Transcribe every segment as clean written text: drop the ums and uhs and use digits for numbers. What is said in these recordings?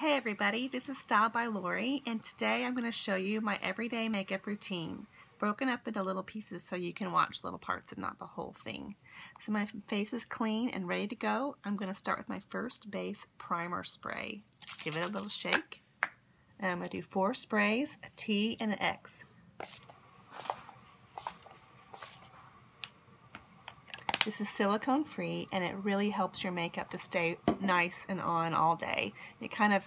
Hey everybody, this is Style by Lori, and today I'm going to show you my everyday makeup routine, broken up into little pieces so you can watch little parts and not the whole thing. So my face is clean and ready to go. I'm going to start with my first base primer spray. Give it a little shake. And I'm going to do 4 sprays, a T and an X. This is silicone free and it really helps your makeup to stay nice and on all day. It kind of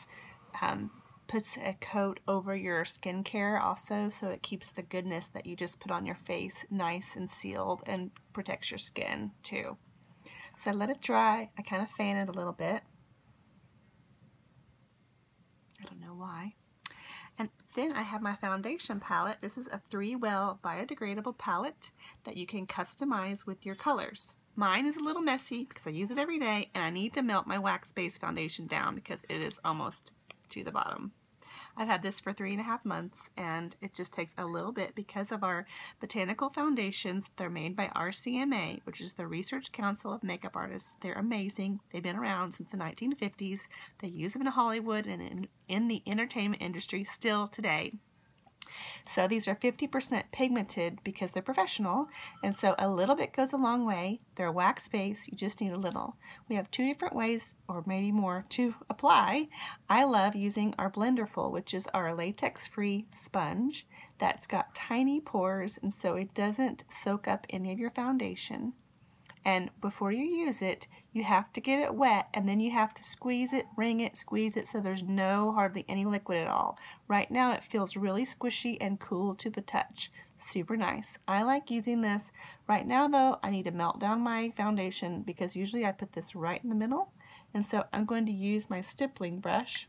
puts a coat over your skincare also, so it keeps the goodness that you just put on your face nice and sealed and protects your skin too. So let it dry. I kind of fan it a little bit. I don't know why. And then I have my foundation palette. This is a 3-well biodegradable palette that you can customize with your colors. Mine is a little messy because I use it every day and I need to melt my wax-based foundation down because it is almost to the bottom. I've had this for 3.5 months and it just takes a little bit because of our Botanical Foundations. They're made by RCMA, which is the Research Council of Makeup Artists. They're amazing. They've been around since the 1950s. They use them in Hollywood and in the entertainment industry still today. So these are 50% pigmented because they're professional, and so a little bit goes a long way. They're wax-based, you just need a little. We have 2 different ways, or maybe more, to apply. I love using our Blenderful, which is our latex-free sponge that's got tiny pores, and so it doesn't soak up any of your foundation. And before you use it, you have to get it wet, and then you have to squeeze it, wring it, squeeze it, so there's hardly any liquid at all. Right now it feels really squishy and cool to the touch. Super nice. I like using this. Right now though, I need to melt down my foundation because usually I put this right in the middle. And so I'm going to use my stippling brush,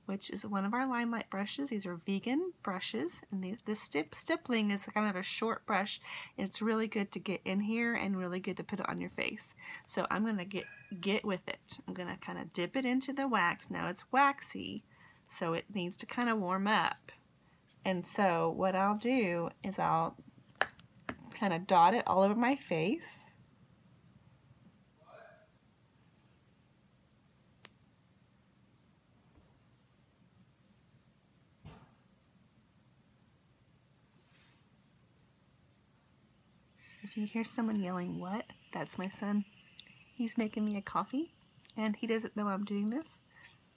which is one of our LimeLight brushes. These are vegan brushes, and this stippling is kind of a short brush. It's really good to get in here and really good to put it on your face. So I'm going to get with it. I'm going to kind of dip it into the wax. Now it's waxy, so it needs to kind of warm up. And so what I'll do is I'll kind of dot it all over my face. If you hear someone yelling, "What?" That's my son. He's making me a coffee, and he doesn't know I'm doing this,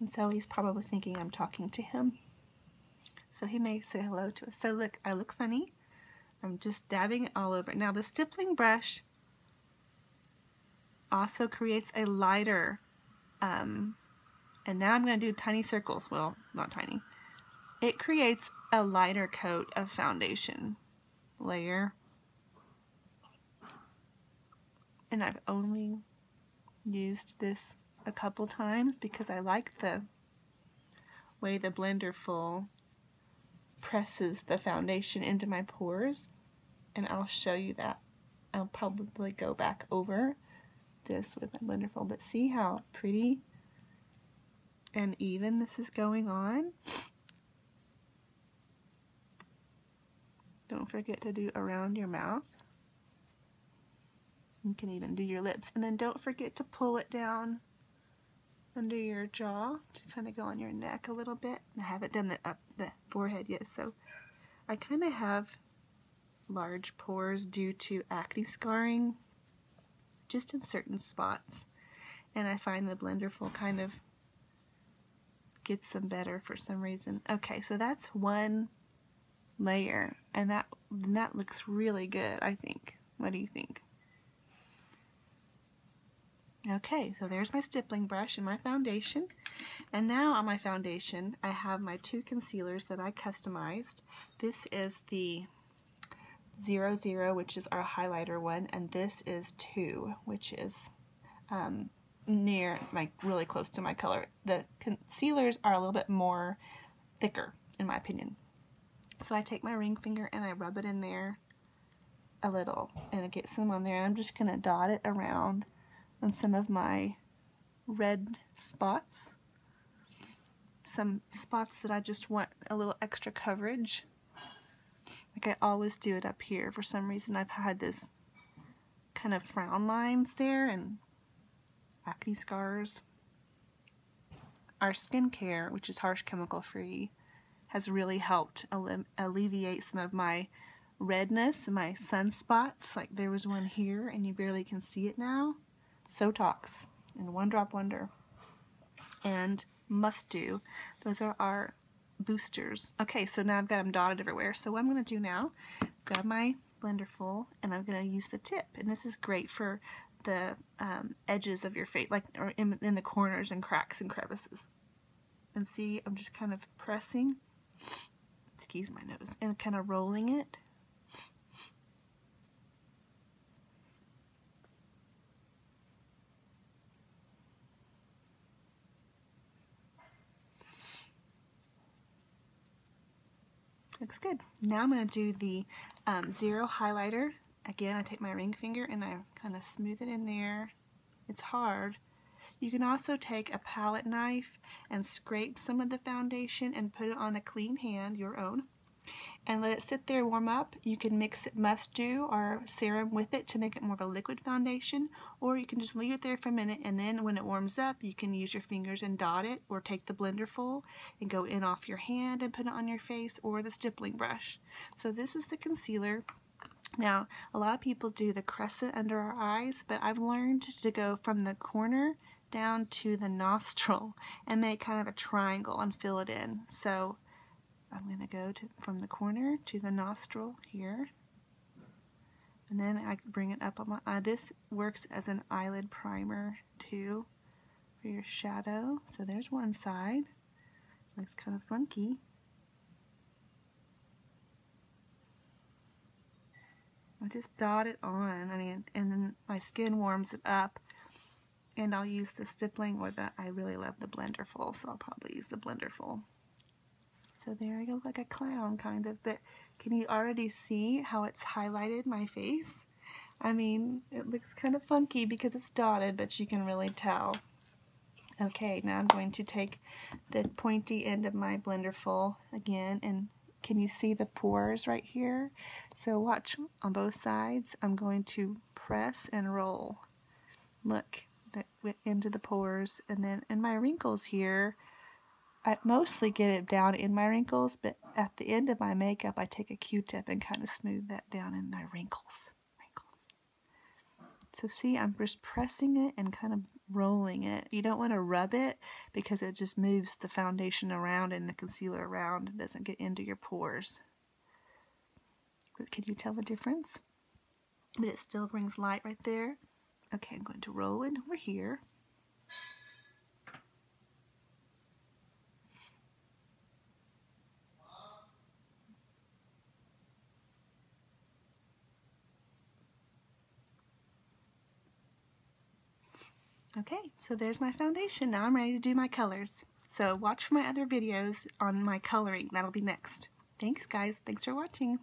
and so he's probably thinking I'm talking to him. So he may say hello to us. So look, I look funny. I'm just dabbing it all over. Now the stippling brush also creates a lighter, and now I'm going to do tiny circles. Well, not tiny. It creates a lighter coat of foundation layer. And I've only used this a couple times because I like the way the Blenderful presses the foundation into my pores, and I'll show you that. I'll probably go back over this with my Blenderful, but see how pretty and even this is going on. Don't forget to do around your mouth. You can even do your lips, and then don't forget to pull it down under your jaw to kind of go on your neck a little bit. I haven't done it up the forehead yet, so I kind of have large pores due to acne scarring just in certain spots, and I find the Blenderful kind of gets them better for some reason. Okay, so that's one layer, and that looks really good, I think. What do you think? Okay, so there's my stippling brush and my foundation. And now on my foundation, I have my 2 concealers that I customized. This is the 00, which is our highlighter one, and this is 2, which is really close to my color. The concealers are a little bit more thicker, in my opinion. So I take my ring finger and I rub it in there a little, and I get some on there, and I'm just going to dot it around on some of my red spots, some spots that I just want a little extra coverage. Like I always do it up here. For some reason I've had this kind of frown lines there and acne scars. our skincare, which is harsh chemical free, has really helped alleviate some of my redness, my sunspots. Like there was one here and you barely can see it now. Sotox and One Drop Wonder and Must Do. Those are our boosters. Okay, so now I've got them dotted everywhere. So what I'm going to do now, grab my Blenderful and I'm going to use the tip. And this is great for the edges of your face, like or in the corners and cracks and crevices. And see, I'm just kind of pressing, excuse my nose, and kind of rolling it. Looks good. Now I'm going to do the zero highlighter. Again, I take my ring finger and I kind of smooth it in there. It's hard. You can also take a palette knife and scrape some of the foundation and put it on a clean hand, your own, and let it sit there warm up. You can mix it Must Do or serum with it to make it more of a liquid foundation, or you can just leave it there for a minute and then when it warms up you can use your fingers and dot it, or take the Blenderful and go in off your hand and put it on your face, or the stippling brush. So this is the concealer. Now a lot of people do the crescent under our eyes, but I've learned to go from the corner down to the nostril and make kind of a triangle and fill it in. So I'm going to go from the corner to the nostril here, and then I bring it up on my eye. This works as an eyelid primer too for your shadow. So there's one side. Looks kind of funky. I just dot it on, and then my skin warms it up, and I'll use the stippling, or I really love the Blenderful, so I'll probably use the Blenderful. So there I go, like a clown kind of, but can you already see how it's highlighted my face? I mean, it looks kind of funky because it's dotted, but you can really tell. Okay, now I'm going to take the pointy end of my Blenderful again, and can you see the pores right here? So watch on both sides. I'm going to press and roll. Look, that went into the pores, and then in my wrinkles here, I mostly get it down in my wrinkles, but at the end of my makeup, I take a Q-tip and kind of smooth that down in my wrinkles. So see, I'm just pressing it and kind of rolling it. You don't want to rub it because it just moves the foundation around and the concealer around. It doesn't get into your pores. But can you tell the difference? But it still brings light right there. Okay, I'm going to roll it over here. Okay, so there's my foundation. Now I'm ready to do my colors. So watch for my other videos on my coloring. That'll be next. Thanks guys. Thanks for watching.